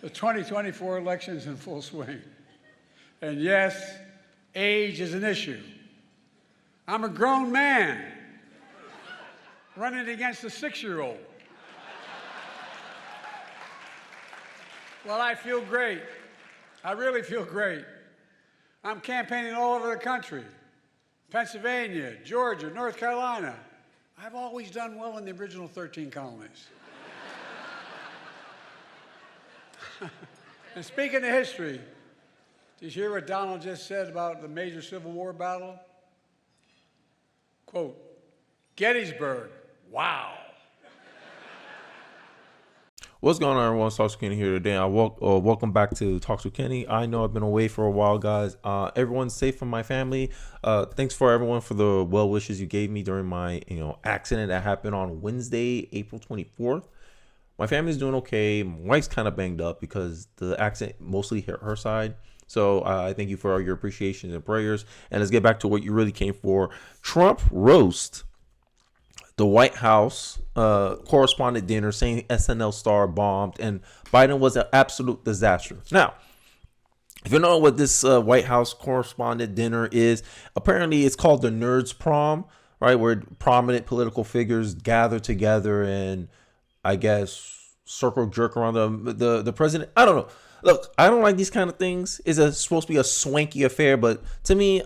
The 2024 election is in full swing. And yes, age is an issue. I'm a grown man running against a 6-year-old. Well, I feel great. I really feel great. I'm campaigning all over the country. Pennsylvania, Georgia, North Carolina. I've always done well in the original 13 colonies. And speaking of history, did you hear what Donald just said about the major Civil War battle? Quote, Gettysburg, wow. What's going on, everyone? Talks with Kenny here today. Welcome back to Talks with Kenny. I know I've been away for a while, guys. Everyone's safe from my family. Thanks for everyone for the well wishes you gave me during my accident that happened on Wednesday, April 24th. My family's doing okay. My wife's kind of banged up because the accident mostly hit her side. So I thank you for all your appreciations and prayers. And let's get back to what you really came for. Trump roast the White House correspondent dinner saying SNL star bombed and Biden was an absolute disaster. Now, if you know what this White House correspondent dinner is, apparently it's called the Nerds Prom, right? Where prominent political figures gather together and I guess circle jerk around the president. I don't know. Look, I don't like these kind of things. It's supposed to be a swanky affair, but to me,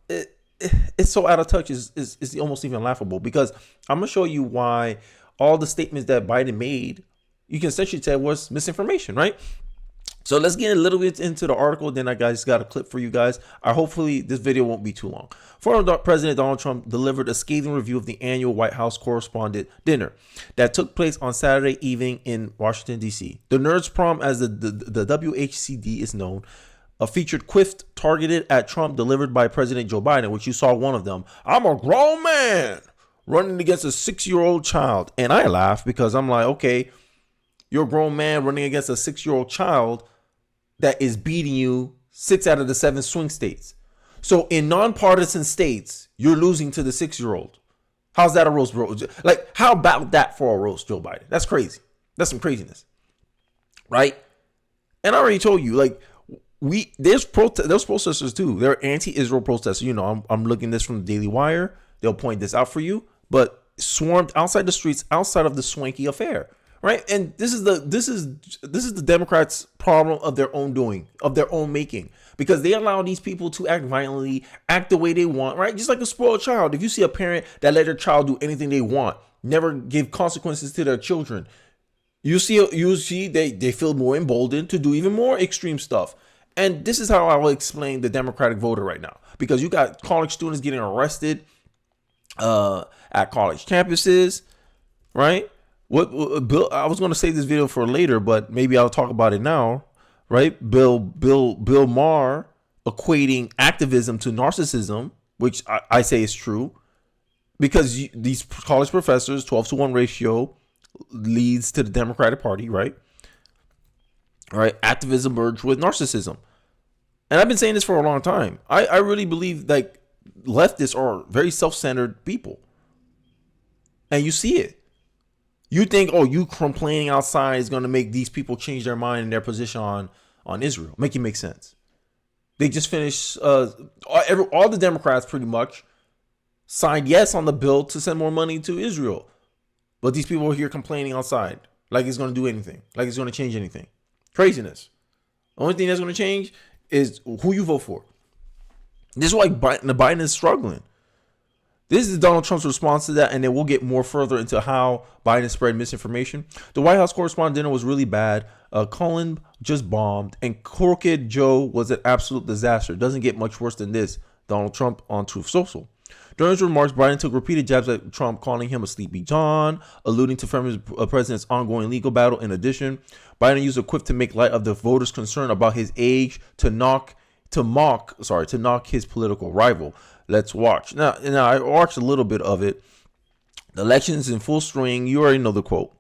it's so out of touch. Is almost even laughable because I'm gonna show you why all the statements that Biden made, you can essentially tell was misinformation, right? So let's get a little bit into the article. Then I guys got a clip for you guys. Hopefully this video won't be too long. Former President Donald Trump delivered a scathing review of the annual White House correspondent dinner that took place on Saturday evening in Washington, D.C. The Nerds Prom, as the WHCD is known, featured quiff targeted at Trump delivered by President Joe Biden, which you saw one of them. I'm a grown man running against a 6-year-old child. And I laugh because I'm like, okay, you're a grown man running against a 6-year-old child that is beating you 6 out of the 7 swing states. So in nonpartisan states, you're losing to the 6-year-old. How's that a roast, bro? Like, how about that for a roast, Joe Biden? That's crazy. That's some craziness, right? And I already told you, like, there's protesters too. They're anti-Israel protesters. I'm looking this from the Daily Wire. They'll point this out for you. But swarmed outside the streets, outside of the swanky affair, right? And this is the Democrats' problem of their own doing, of their own making, because they allow these people to act violently, act the way they want, right? Just like a spoiled child. If you see a parent that let their child do anything they want, never give consequences to their children, you see they feel more emboldened to do even more extreme stuff. And this is how I will explain the Democratic voter right now, because you got college students getting arrested at college campuses, right? What Bill? I was going to save this video for later, but maybe I'll talk about it now, right? Bill Maher equating activism to narcissism, which I say is true, because these college professors, 12-to-1 ratio leads to the Democratic Party, right? All right, activism merged with narcissism. And I've been saying this for a long time. I really believe like leftists are very self-centered people. And you see it. You think, you complaining outside is going to make these people change their mind and their position on Israel. Make it make sense. They just finished, all the Democrats pretty much signed yes on the bill to send more money to Israel. But these people are here complaining outside like it's going to do anything, like it's going to change anything. Craziness. The only thing that's going to change is who you vote for. This is why Biden is struggling. This is Donald Trump's response to that, and then we'll get more further into how Biden spread misinformation. The White House correspondent dinner was really bad. Cullen just bombed, and Crooked Joe was an absolute disaster. It doesn't get much worse than this. Donald Trump on Truth Social. During his remarks, Biden took repeated jabs at Trump, calling him a sleepy John, alluding to the president's ongoing legal battle. In addition, Biden used a quip to make light of the voters' concern about his age to mock his political rival. Let's watch. Now I watched a little bit of it. The election's in full swing. You already know the quote.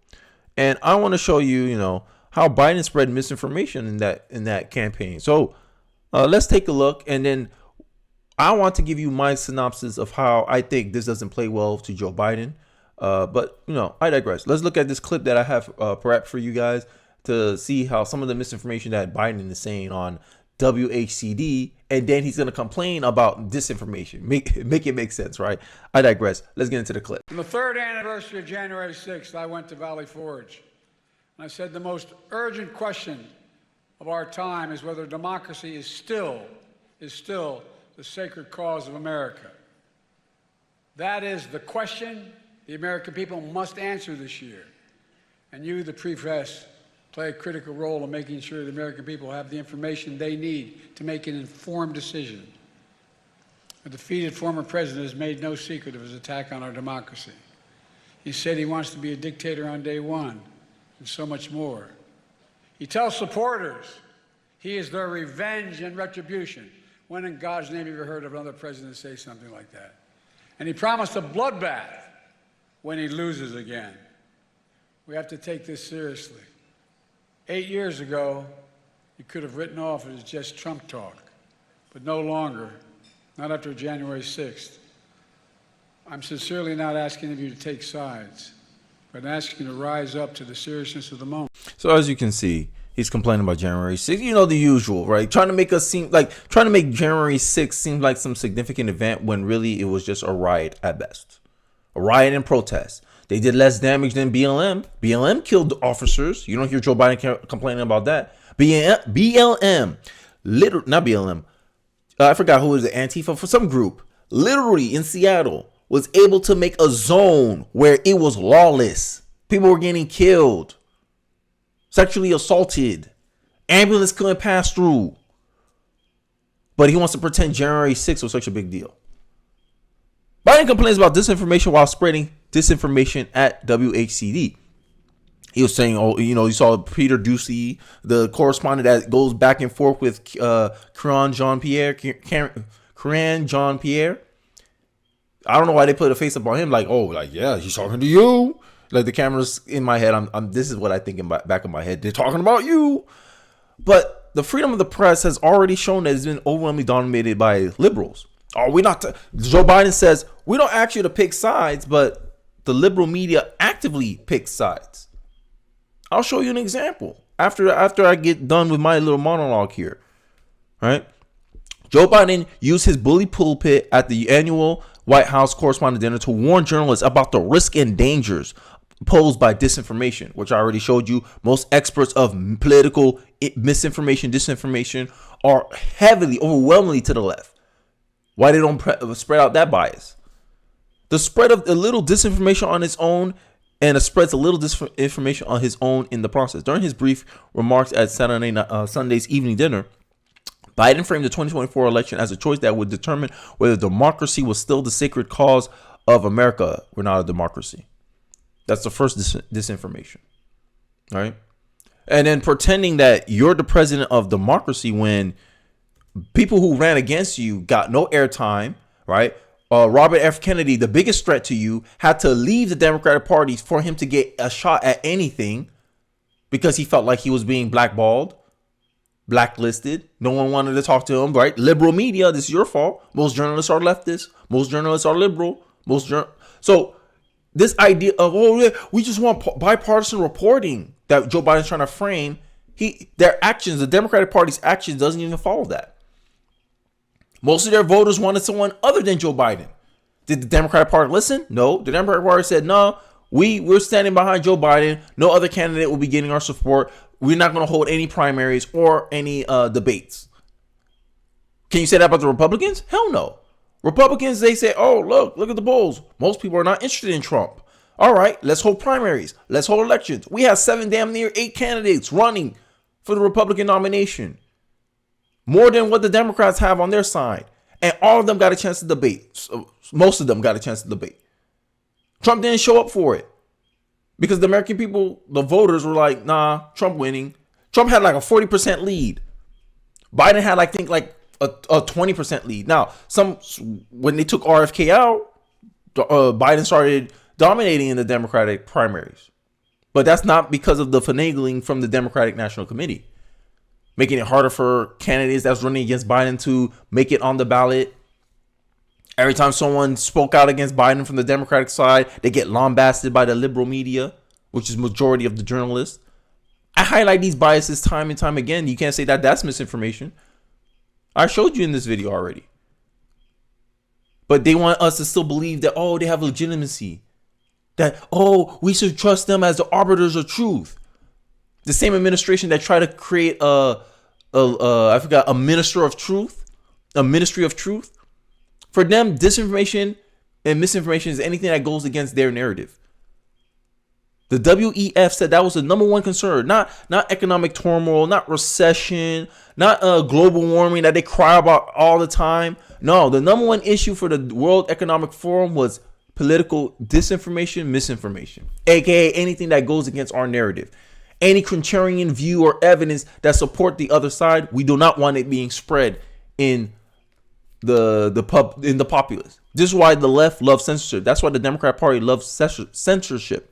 And I want to show you, how Biden spread misinformation in that campaign. So let's take a look, and then I want to give you my synopsis of how I think this doesn't play well to Joe Biden. But I digress. Let's look at this clip that I have prepped for you guys. to see how some of the misinformation that Biden is saying on WHCD, and then he's going to complain about disinformation. Make it make sense, right? I digress. Let's get into the clip. On the third anniversary of January 6th, I went to Valley Forge, and I said the most urgent question of our time is whether democracy is still the sacred cause of America. That is the question the American people must answer this year. And you, the press, play a critical role in making sure the American people have the information they need to make an informed decision. The defeated former president has made no secret of his attack on our democracy. He said he wants to be a dictator on day one, and so much more. He tells supporters he is their revenge and retribution. When in God's name have you ever heard of another president say something like that? And he promised a bloodbath when he loses again. We have to take this seriously. 8 years ago, you could have written off it as just Trump talk, but no longer, not after January 6th. I'm sincerely not asking of you to take sides, but asking you to rise up to the seriousness of the moment. So as you can see, he's complaining about January 6th. You know, the usual, right? Trying to make January 6th seem like some significant event when really it was just a riot at best. A riot and protest. They did less damage than BLM. BLM killed officers. You don't hear Joe Biden complaining about that. BLM, not BLM. I forgot who was the Antifa for some group. Literally in Seattle was able to make a zone where it was lawless. People were getting killed, sexually assaulted. Ambulance couldn't pass through. But he wants to pretend January 6th was such a big deal. Biden complains about disinformation while spreading disinformation at WHCD. He was saying, oh, you know, you saw Peter Ducey, the correspondent that goes back and forth with Karen Jean-Pierre. I don't know why they put a face up on him like, oh, like, yeah, he's talking to you. Like the camera's in my head. This is what I think in my back of my head. They're talking about you. But the freedom of the press has already shown that it's been overwhelmingly dominated by liberals. Joe Biden says, we don't ask you to pick sides, but the liberal media actively picks sides. I'll show you an example after I get done with my little monologue here. Right? Joe Biden used his bully pulpit at the annual White House Correspondent Dinner to warn journalists about the risk and dangers posed by disinformation, which I already showed you. Most experts of political misinformation, disinformation are heavily, overwhelmingly to the left. Why they don't spread out that bias? The spread of a little disinformation on its own, and it spreads a little disinformation on his own in the process. During his brief remarks at Sunday's evening dinner, Biden framed the 2024 election as a choice that would determine whether democracy was still the sacred cause of America. We're not a democracy. That's the first disinformation. All right. And then pretending that you're the president of democracy when people who ran against you got no airtime, right? Robert F. Kennedy, the biggest threat to you, had to leave the Democratic Party for him to get a shot at anything because he felt like he was being blackballed, blacklisted. No one wanted to talk to him, right? Liberal media, this is your fault. Most journalists are leftist. Most journalists are liberal. So this idea of, we just want bipartisan reporting that Joe Biden's trying to frame, their actions, the Democratic Party's actions doesn't even follow that. Most of their voters wanted someone other than Joe Biden. Did the Democratic Party listen? No. The Democratic Party said, no, we're standing behind Joe Biden. No other candidate will be getting our support. We're not going to hold any primaries or any debates. Can you say that about the Republicans? Hell no. Republicans, they say, oh, look at the polls. Most people are not interested in Trump. All right, let's hold primaries. Let's hold elections. We have 8 candidates running for the Republican nomination. More than what the Democrats have on their side. And all of them got a chance to debate. So most of them got a chance to debate. Trump didn't show up for it. Because the American people, the voters were like, nah, Trump winning. Trump had like a 40% lead. Biden had, I think, like a 20% lead. Now, when they took RFK out, Biden started dominating in the Democratic primaries. But that's not because of the finagling from the Democratic National Committee, making it harder for candidates that's running against Biden to make it on the ballot. Every time someone spoke out against Biden from the Democratic side, they get lambasted by the liberal media, which is majority of the journalists. I highlight these biases time and time again. You can't say that that's misinformation. I showed you in this video already. But they want us to still believe that, oh, they have legitimacy. That, oh, we should trust them as the arbiters of truth. The same administration that tried to create a minister of truth, a ministry of truth. For them, disinformation and misinformation is anything that goes against their narrative. The WEF said that was the number one concern, not economic turmoil, not recession, not global warming that they cry about all the time. No, the number one issue for the World Economic Forum was political disinformation, misinformation, aka anything that goes against our narrative. Any contrarian view or evidence that support the other side, we do not want it being spread in the populace. This is why the left loves censorship. That's why the Democrat Party loves censorship.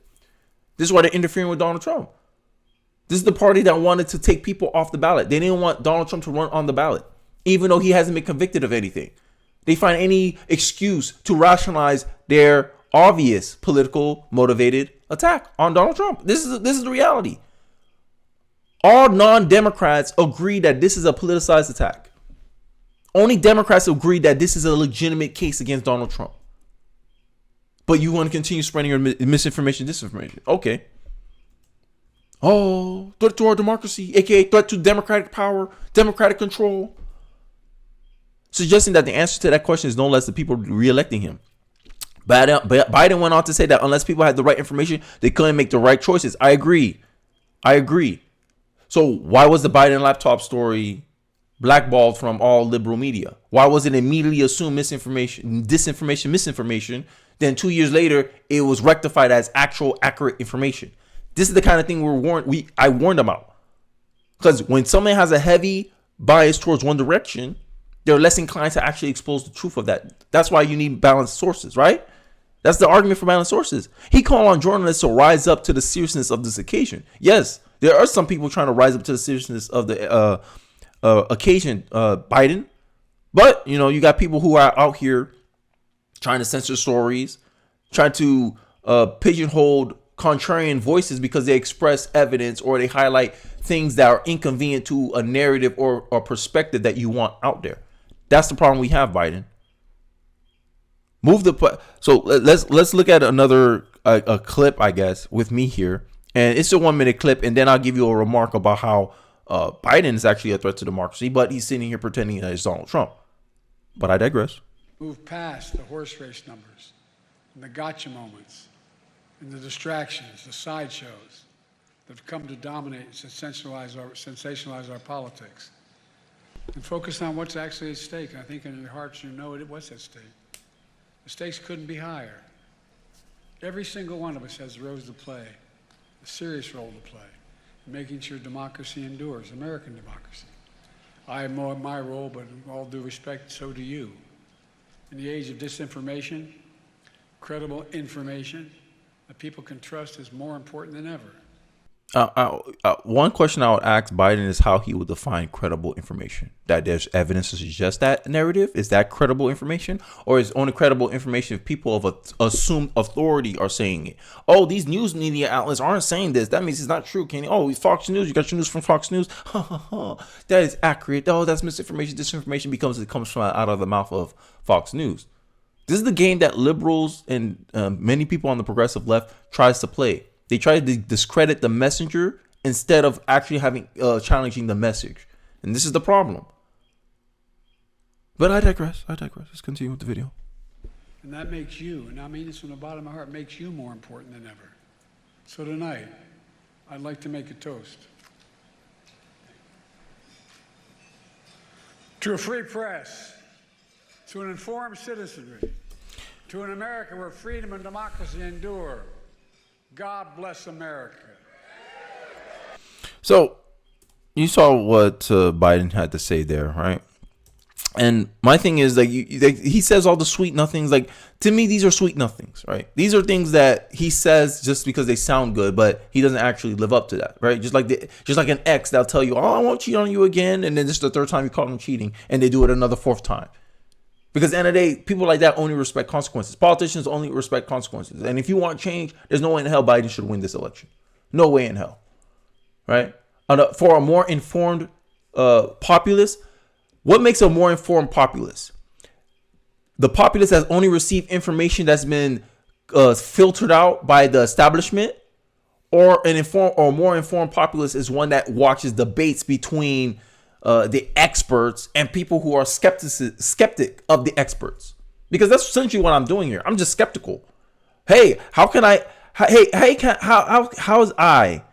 This is why they're interfering with Donald Trump. This is the party that wanted to take people off the ballot. They didn't want Donald Trump to run on the ballot, even though he hasn't been convicted of anything. They find any excuse to rationalize their obvious political motivated attack on Donald Trump. This is the reality. All non-Democrats agree that this is a politicized attack. Only Democrats agree that this is a legitimate case against Donald Trump. But you want to continue spreading your misinformation, disinformation. Okay. Oh, threat to our democracy, aka threat to democratic power, democratic control. Suggesting that the answer to that question is no less the people re-electing him. Biden went on to say that unless people had the right information, they couldn't make the right choices. I agree. So why was the Biden laptop story blackballed from all liberal media? Why was it immediately assumed misinformation, disinformation, misinformation? Then 2 years later, it was rectified as actual accurate information. This is the kind of thing I warned about. Because when someone has a heavy bias towards one direction, they're less inclined to actually expose the truth of that. That's why you need balanced sources, right? That's the argument for balanced sources. He called on journalists to rise up to the seriousness of this occasion. Yes, there are some people trying to rise up to the seriousness of the occasion, Biden. But, you got people who are out here trying to censor stories, trying to pigeonhole contrarian voices because they express evidence or they highlight things that are inconvenient to a narrative or perspective that you want out there. That's the problem we have, Biden. So let's look at another a clip, I guess, with me here, and it's a 1 minute clip, and then I'll give you a remark about how Biden is actually a threat to democracy, but he's sitting here pretending that it's Donald Trump. But I digress. Move past the horse race numbers and the gotcha moments and the distractions, the sideshows that have come to dominate and sensationalize our politics, and focus on what's actually at stake. And I think in your hearts you know what's at stake. The stakes couldn't be higher. Every single one of us has a role to play, a serious role to play, in making sure democracy endures, American democracy. I have my role, but in all due respect, so do you. In the age of disinformation, credible information that people can trust is more important than ever. One question I would ask Biden is how he would define credible information. That there's evidence to suggest that narrative. Is that credible information? Or is only credible information if people of assumed authority are saying it? Oh, these news media outlets aren't saying this. That means it's not true, Kenny. Oh, Fox News. You got your news from Fox News. That is accurate. Oh, that's misinformation. Disinformation comes from out of the mouth of Fox News. This is the game that liberals and many people on the progressive left tries to play. They try to discredit the messenger instead of actually challenging the message. And this is the problem. But I digress. Let's continue with the video. And that makes you, and I mean this from the bottom of my heart, makes you more important than ever. So tonight, I'd like to make a toast to a free press, to an informed citizenry, to an America where freedom and democracy endure. God bless America. So you saw what Biden had to say there, right? And my thing is, like, he says all the sweet nothings. Like, to me, these are sweet nothings, right? These are things that he says just because they sound good, but he doesn't actually live up to that, right? Just like an ex that'll tell you, "Oh, I won't cheat on you again," and then this is the third time you caught them cheating, and they do it another fourth time. Because at the end of the day, people like that only respect consequences. Politicians only respect consequences. And if you want change, there's no way in hell Biden should win this election. No way in hell. right? For a more informed populace, what makes a more informed populace? The populace has only received information that's been filtered out by the establishment, or an informed or more informed populace is one that watches debates between the experts and people who are skeptic of the experts. Because that's essentially what I'm doing here. I'm just skeptical. Hey, how can I? How I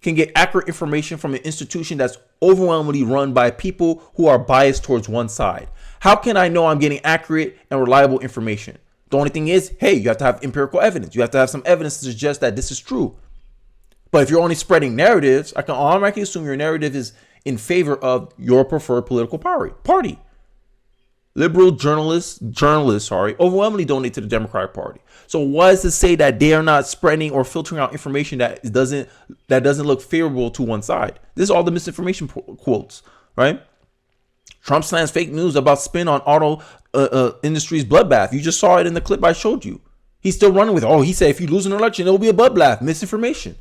can get accurate information from an institution that's overwhelmingly run by people who are biased towards one side? How can I know I'm getting accurate and reliable information? The only thing is, hey, you have to have empirical evidence. You have to have some evidence to suggest that this is true. But if you're only spreading narratives, I can automatically assume your narrative is in favor of your preferred political party. Liberal journalists, overwhelmingly donate to the Democratic Party. So why does it say that they are not spreading or filtering out information that doesn't look favorable to one side? This is all the misinformation quotes, right? Trump slams fake news about spin on auto industry's bloodbath. You just saw it in the clip I showed you. He's still running with, he said if you lose an election, it will be a bloodbath. Misinformation.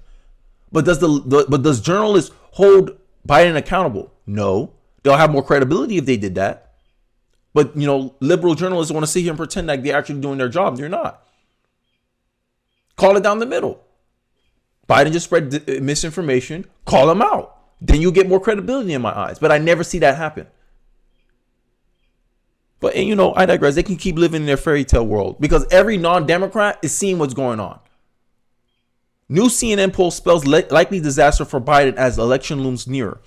But does journalists hold Biden accountable? No. They'll have more credibility if they did that. But, liberal journalists want to sit here and pretend like they're actually doing their job. They're not. Call it down the middle. Biden just spread misinformation. Call him out. Then you get more credibility in my eyes. But I never see that happen. But, I digress. They can keep living in their fairy tale world because every non-Democrat is seeing what's going on. New CNN poll spells likely disaster for Biden as election looms nearer.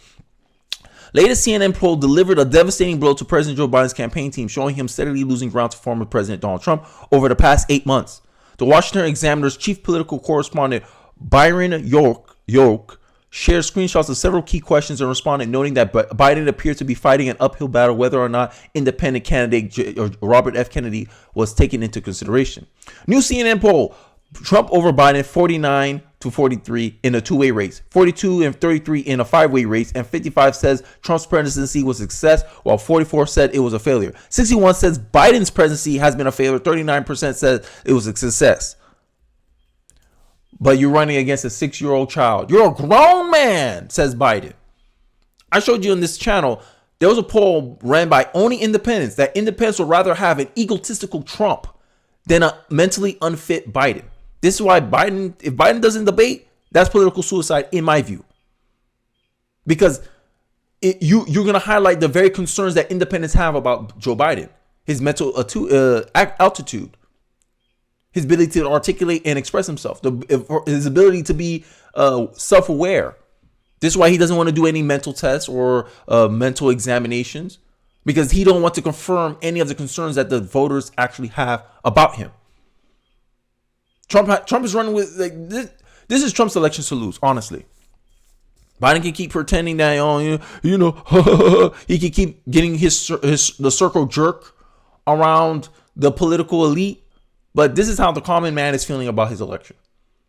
Latest CNN poll delivered a devastating blow to President Joe Biden's campaign team, showing him steadily losing ground to former President Donald Trump over the past 8 months. The Washington Examiner's chief political correspondent Byron York shared screenshots of several key questions and responded, noting that Biden appeared to be fighting an uphill battle whether or not independent candidate Robert F. Kennedy was taken into consideration. New CNN poll, Trump over Biden 49-43 in a two-way race, 42 and 33 in a five-way race, and 55 says Trump's presidency was a success, while 44 said it was a failure. 61 says Biden's presidency has been a failure, 39% says it was a success. But you're running against a 6-year-old child. You're a grown man, says Biden. I showed you on this channel, there was a poll ran by only independents that independents would rather have an egotistical Trump than a mentally unfit Biden. This is why if Biden doesn't debate, that's political suicide in my view. Because you're going to highlight the very concerns that independents have about Joe Biden. His mental altitude, his ability to articulate and express himself, his ability to be self-aware. This is why he doesn't want to do any mental tests or mental examinations, because he don't want to confirm any of the concerns that the voters actually have about him. Trump is running with this. This is Trump's election to lose, honestly. Biden can keep pretending that he can keep getting the circle jerk around the political elite, but this is how the common man is feeling about his election.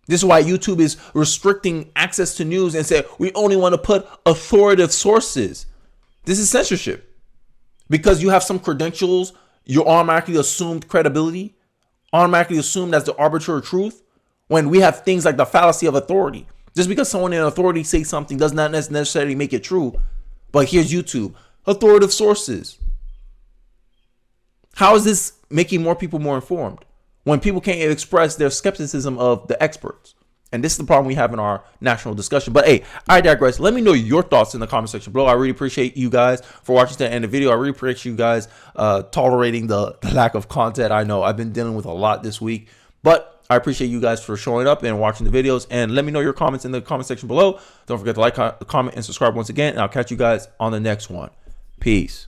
This is why YouTube is restricting access to news and say we only want to put authoritative sources. This is censorship because you have some credentials, you're automatically assumed credibility, automatically assumed as the arbiter of truth, when we have things like the fallacy of authority. Just because someone in authority says something does not necessarily make it true. But here's YouTube, authoritative sources. How is this making more people more informed when people can't express their skepticism of the experts? And this is the problem we have in our national discussion. But hey, I digress. Let me know your thoughts in the comment section below. I really appreciate you guys for watching to the end of the video. I really appreciate you guys tolerating the lack of content. I know I've been dealing with a lot this week, but I appreciate you guys for showing up and watching the videos. And let me know your comments in the comment section below. Don't forget to like, comment, and subscribe once again. And I'll catch you guys on the next one. Peace.